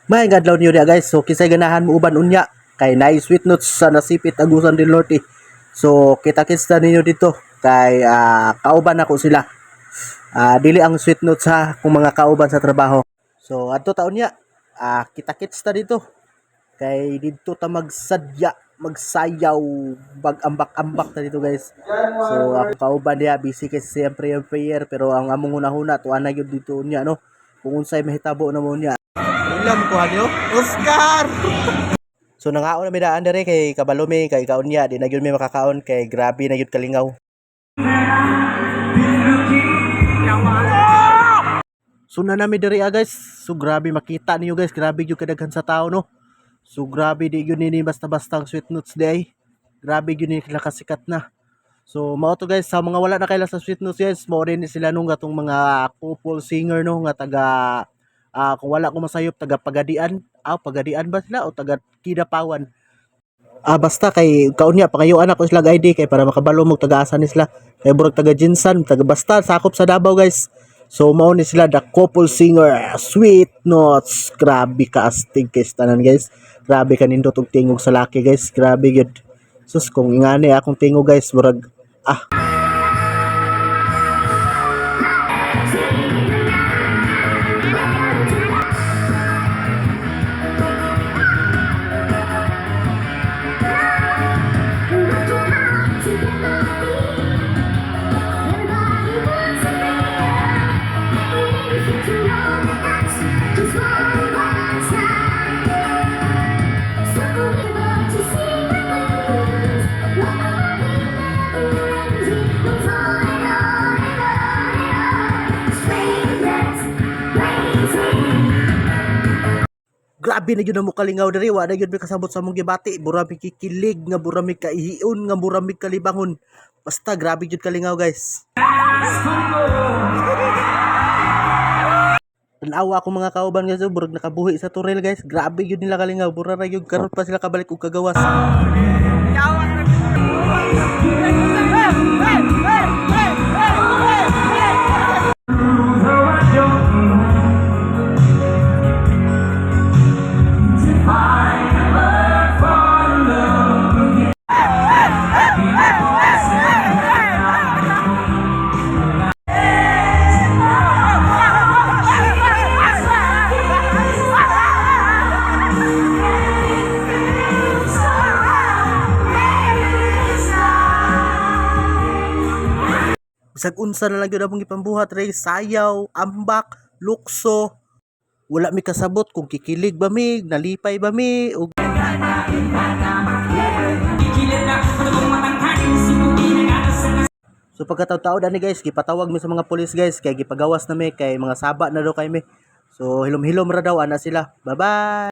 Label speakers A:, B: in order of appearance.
A: May adlaw niyo dia guys. So kisay ganahan mo uban unya kay naay sweet notes sa nasipit Agusan del Norte. So kita-kits na ninyo dito kay kauban ako sila. Dili ang sweet notes ha kung mga kauban sa trabaho. So adto taon niya kita-kits ta dito kay dito ta magsadya magsayaw ambak-ambak ta dito guys. So ako kauban diha busy kay siyempre yung prayer pero ang among hunahuna tuwa na gyud dito niya no kung unsay mahitabo na mo niya. Ilam ko hadyo Oscar. So nangaon na mi daan dere kay kabalumi kay kaon niya di na gyud mi makakaon kay grabe na gyud kalingaw. So na nami diri guys. So grabe makita niyo guys, grabe gyud kadaghan sa tao no. So grabe di gyud ni basta-basta ang sweet notes day. Grabe gyud ni kasikat na. So mao to guys, sa mga wala na kaila sa sweet notes guys, mo rin sila nung gatong mga couple singer no nga taga kung wala ko masayop taga Pagadian. Pagadian ba sila o taga Kidapawan? Basta kay kaunya pa kayo anak ko sila ID kay para makabalo mo taga-asa ni sila. Kay burag taga Jinsan, taga basta sakop sa Davao guys. So mao ni sila the couple singer Sweet Notes. Grabe ka astig kay tanan guys. Grabe ka nindot og tingog sa laki guys. Grabe gyud. Sus kung ingani akong tingog guys burag grabe na gyud mo kalingaw diri wa na gyud mi kasabot sa mong gibati burami kikilig nga burami kaihion nga burami kalibangon basta grabe gyud kalingaw guys. Tanawa ako mga kauban guys burag nakabuhi sa turel guys grabe gyud nila kalingaw bura ra gyud karon pa sila kabalik og kagawas. Bisag unsa na lang gyud among ipambuhat ray sayaw, ambak, lukso. Wala mi kasabot kung kikilig ba mi, nalipay ba mi ug so pagkataw-taw ani guys, gipatawag mi sa mga pulis guys kay gipagawas na mi kay mga saba na daw kay mi. So hilom-hilom ra daw ana sila. Bye-bye.